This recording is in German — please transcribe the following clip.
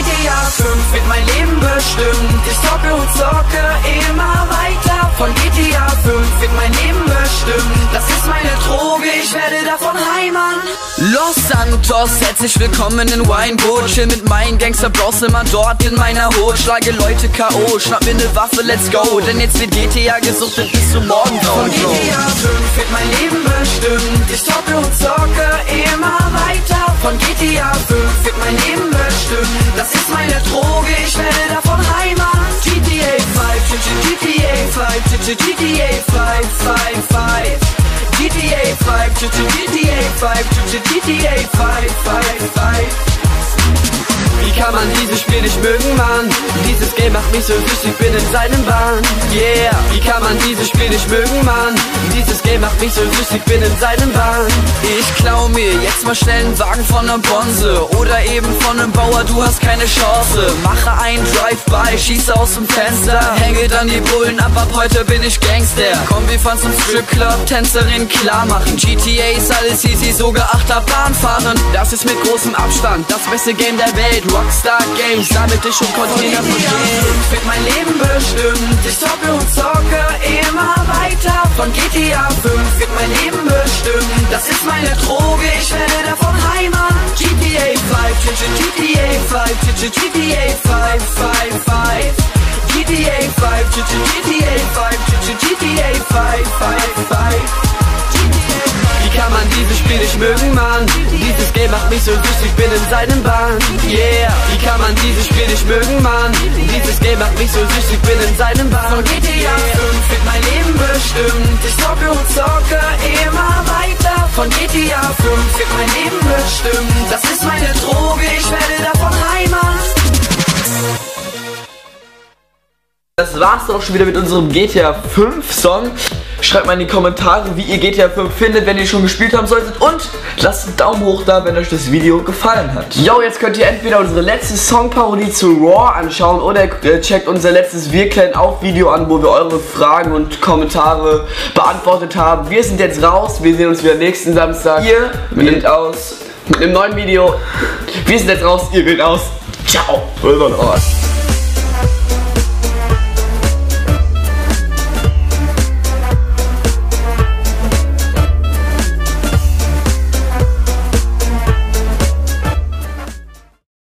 GTA 5 wird mein Leben bestimmt. Ich zocke und zocke immer weiter. Von GTA 5 wird mein Leben bestimmt. Das ist meine Droge, ich werde davon heimern. Los Santos, herzlich willkommen in Weinboot. Chill mit meinen Gangster-Bros immer dort in meiner Hut. Schlage Leute K.O., schnapp mir ne Waffe, let's go. Denn jetzt wird GTA gesuchtet bis zum Morgengrauen. Von GTA 5 wird mein Leben bestimmt. Ich zocke und zocke immer weiter. Von GTA 5 wird mein Leben bestimmt. Das ist meine Droge, ich werde davon heimern. GTA 5, GTA 5, GTA 5, 5, 5. GTA 5, GTA 5, GTA 5, 5, 5. Wie kann man dieses Spiel nicht mögen, Mann? Dieses Game macht mich so süchtig, bin in seinem Bahn. Yeah, wie kann man dieses Spiel nicht mögen, Mann? Dieses Game macht mich so süchtig, bin in seinem Bahn. Ich klau mir jetzt mal schnell einen Wagen von nem Bonze oder eben von nem Bauer, du hast keine Chance. Mache einen Drive-by, schieße aus dem Fenster, hänge dann die Bullen ab heute bin ich Gangster. Komm, wir fahren zum Stripclub, Tänzerin klar machen. GTA ist alles easy, sogar Achterbahn fahren. Das ist mit großem Abstand das beste Game der Welt. Rockstar Games, damit ich schon Container verstehe. Wird mein Leben bestimmt. Ich zocke und zocke immer weiter. Von GTA 5 wird mein Leben bestimmt. Das ist meine Droge, ich werde davon heimern. GTA 5, GTA 5, GTA 5, 5, 5. GTA 5, GTA 5, GTA 5, 5, 5. Wie kann man dieses Spiel nicht mögen, Mann? Dieses Game macht mich so süchtig, bin in seinem Bahn. Yeah, wie kann man dieses Spiel nicht mögen, Mann? Dieses Game macht mich so süchtig, bin in seinem Bahn. Von GTA 5 wird mein Leben bestimmt. Ich zocke und zocke immer weiter. Von GTA 5 wird mein Leben bestimmt. Das ist meine Droge, ich werde davon heimern. Das war's dann auch schon wieder mit unserem GTA 5 Song. Schreibt mal in die Kommentare, wie ihr GTA 5 findet, wenn ihr schon gespielt haben solltet. Und lasst einen Daumen hoch da, wenn euch das Video gefallen hat. Jo, jetzt könnt ihr entweder unsere letzte Songparodie zu Raw anschauen oder checkt unser letztes Wir klären auf Video an, wo wir eure Fragen und Kommentare beantwortet haben. Wir sind jetzt raus, wir sehen uns wieder nächsten Samstag. Ihr geht aus mit einem neuen Video. Wir sind jetzt raus, ihr geht aus. Ciao.